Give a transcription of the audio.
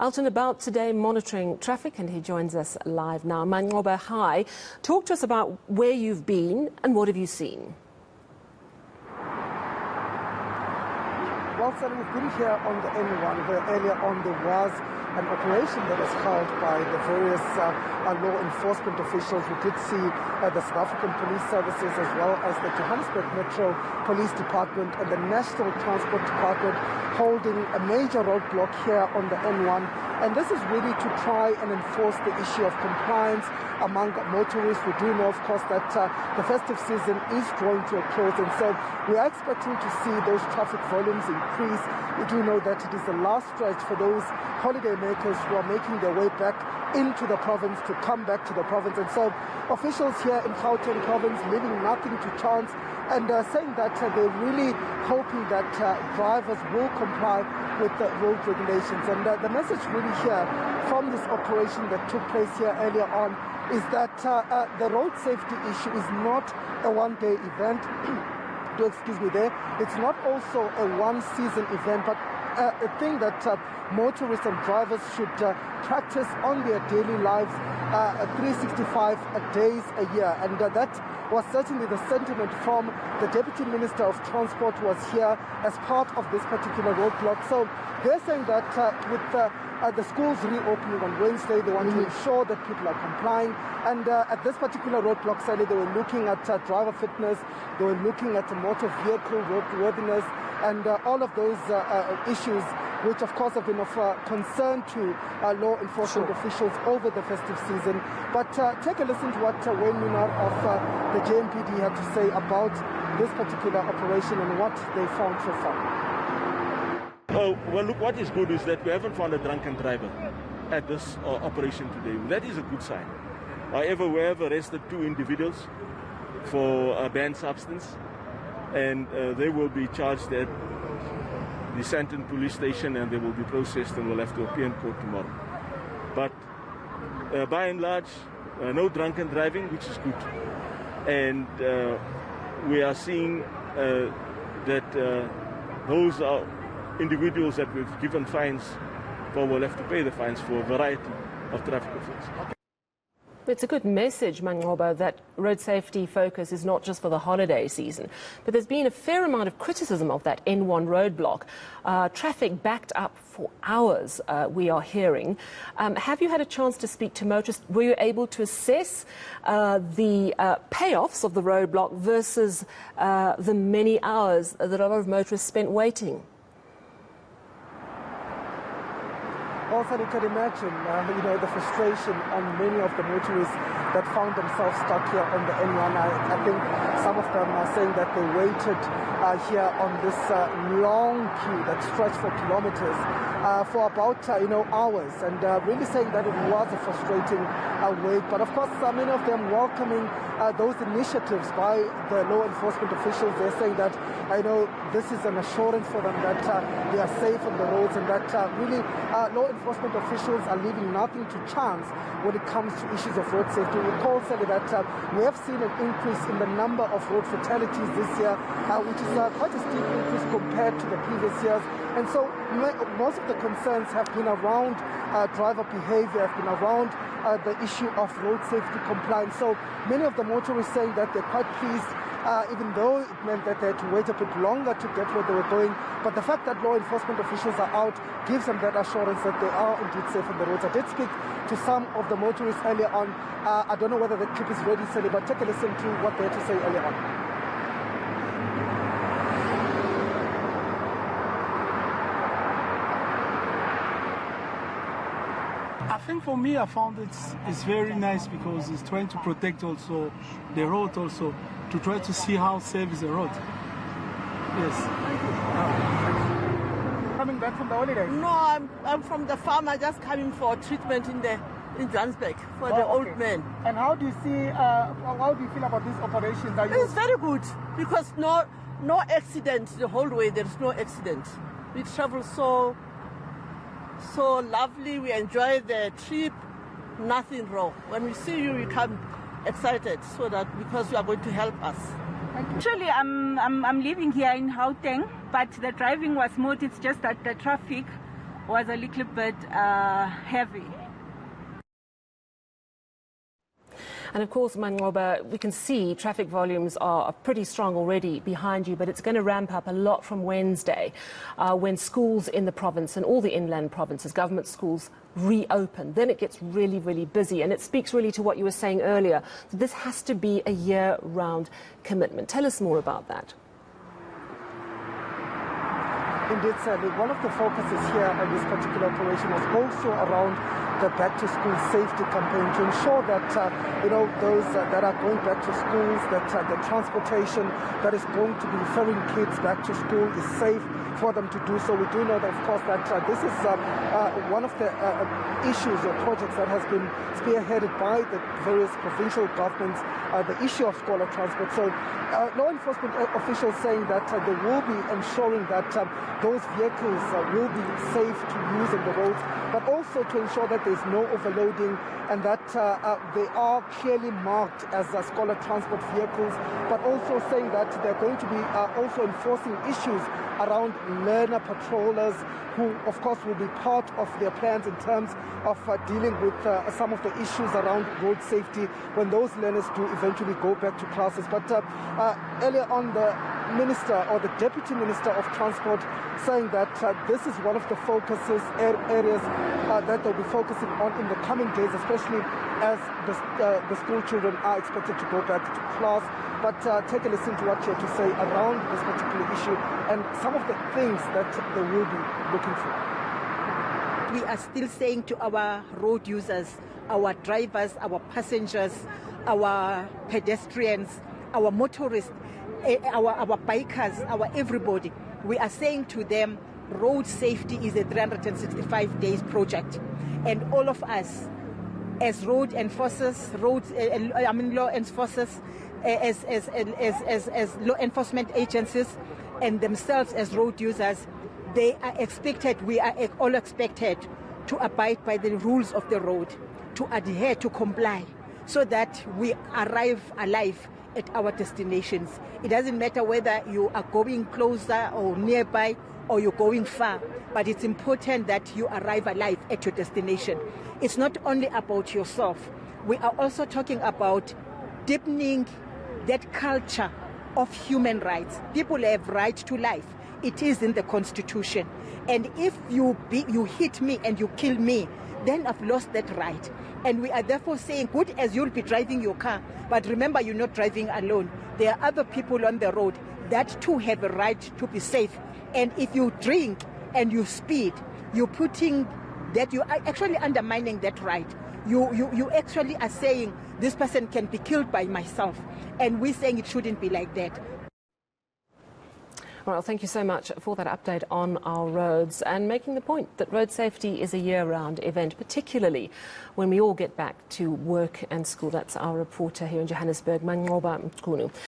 out and about today monitoring traffic, and he joins us live now. Manqoba, hi. Talk to us about where you've been and what have you seen? Well, sir, we've been here on the N1 where earlier on there was an operation that was held by the various law enforcement officials. We did see the South African Police Services as well as the Johannesburg Metro Police Department and the National Transport Department holding a major roadblock here on the N1. And this is really to try and enforce the issue of compliance among motorists. We do know, of course, that the festive season is drawing to a close, and so we are expecting to see those traffic volumes increase. We do know that it is the last stretch for those holiday makers who are making their way back into the province to come back to the province. And so officials here in Gauteng province leaving nothing to chance and saying that they're really hoping that drivers will comply with the road regulations. And the message really here from this operation that took place here earlier on is that the road safety issue is not a one-day event. Do excuse me there. It's not also a one-season event, but a thing that motorists and drivers should practice on their daily lives 365 days a year. And that was certainly the sentiment from the Deputy Minister of Transport, who was here as part of this particular roadblock. So they're saying that with the schools reopening on Wednesday, they want to ensure that people are complying. And at this particular roadblock, sadly, they were looking at driver fitness, they were looking at motor vehicle roadworthiness, and all of those issues, which of course have been of concern to law enforcement officials over the festive season. But take a listen to what Wayne Minnar of the JMPD had to say about this particular operation and what they found so far. Oh, well, look, what is good is that we haven't found a drunken driver at this operation today. That is a good sign. However, we have arrested 2 individuals for banned substance, and they will be charged at the Sandton police station, and they will be processed and will have to appear in court tomorrow. But by and large, no drunken driving, which is good. And we are seeing that those are individuals that we've given fines for will have to pay the fines for a variety of traffic offences. It's a good message, Manqoba, that road safety focus is not just for the holiday season. But there's been a fair amount of criticism of that N1 roadblock. Traffic backed up for hours, we are hearing. Have you had a chance to speak to motorists? Were you able to assess the payoffs of the roadblock versus the many hours that a lot of motorists spent waiting? Also, you can imagine, the frustration on many of the motorists that found themselves stuck here on the N1. I think some of them are saying that they waited here on this long queue that stretched for kilometers for about, hours, and really saying that it was a frustrating wait. But of course, many of them welcoming those initiatives by the law enforcement officials. They're saying that, this is an assurance for them that they are safe on the roads, and that really law enforcement officials are leaving nothing to chance when it comes to issues of road safety. We recall, Sally, that we have seen an increase in the number of road fatalities this year, which is quite a steep increase compared to the previous years. And so most of the concerns have been around driver behavior, have been around the issue of road safety compliance. So many of the motorists saying that they're quite pleased, even though it meant that they had to wait a bit longer to get where they were going. But the fact that law enforcement officials are out gives them that assurance that they are indeed safe on the roads. I did speak to some of the motorists earlier on. I don't know whether the clip is ready, Sally, but take a listen to what they had to say earlier on. I think for me, I found it's very nice because it's trying to protect also the road, also to try to see how safe is the road. Yes. Coming back from the holiday? No, I'm from the farm. I'm just coming for treatment in Johannesburg for the old man. And how do you see? How do you feel about this operation? It's very good because no accident the whole way. There is no accident. We travel so lovely. We enjoy the trip. Nothing wrong. When we see you, we come excited so that because you are going to help us. Actually, I'm living here in Gauteng, but the driving was smooth. It's just that the traffic was a little bit heavy. And of course, Manqoba, we can see traffic volumes are pretty strong already behind you, but it's going to ramp up a lot from Wednesday when schools in the province and all the inland provinces, government schools, reopen. Then it gets really, really busy. And it speaks really to what you were saying earlier, that this has to be a year-round commitment. Tell us more about that. Indeed, Sally. One of the focuses here on this particular operation was also around the back-to-school safety campaign to ensure that, those that are going back to schools, that the transportation that is going to be ferrying kids back to school is safe for them to do so. We do know that, of course, that this is one of the issues or projects that has been spearheaded by the various provincial governments, the issue of scholar transport. So law enforcement officials saying that they will be ensuring that those vehicles will be safe to use on the roads, but also to ensure that there's no overloading and that they are clearly marked as scholar transport vehicles, but also saying that they're going to be also enforcing issues around learner patrollers who, of course, will be part of their plans in terms of dealing with some of the issues around road safety when those learners do eventually go back to classes. But earlier on, the Minister or the Deputy Minister of Transport saying that this is one of the focuses areas that they'll be focusing on in the coming days, especially as the school children are expected to go back to class. But take a listen to what you have to say around this particular issue and some of the things that they will be looking for. We are still saying to our road users, our drivers, our passengers, our pedestrians, our motorists, our bikers, our everybody, we are saying to them, road safety is a 365 days project. And all of us, as road enforcers, law enforcers, as law enforcement agencies, and themselves as road users, they are expected, we are all expected to abide by the rules of the road, to adhere, to comply, so that we arrive alive at our destinations. It doesn't matter whether you are going closer or nearby or you're going far, but it's important that you arrive alive at your destination. It's not only about yourself. We are also talking about deepening that culture of human rights. People have right to life. It is in the Constitution. And if you hit me and you kill me, then I've lost that right. And we are therefore saying, good as you'll be driving your car, but remember you're not driving alone. There are other people on the road that too have a right to be safe. And if you drink and you speed, you're putting that, you are actually undermining that right. You actually are saying this person can be killed by myself. And we're saying it shouldn't be like that. Well, thank you so much for that update on our roads and making the point that road safety is a year-round event, particularly when we all get back to work and school. That's our reporter here in Johannesburg, Manqoba Mchunu.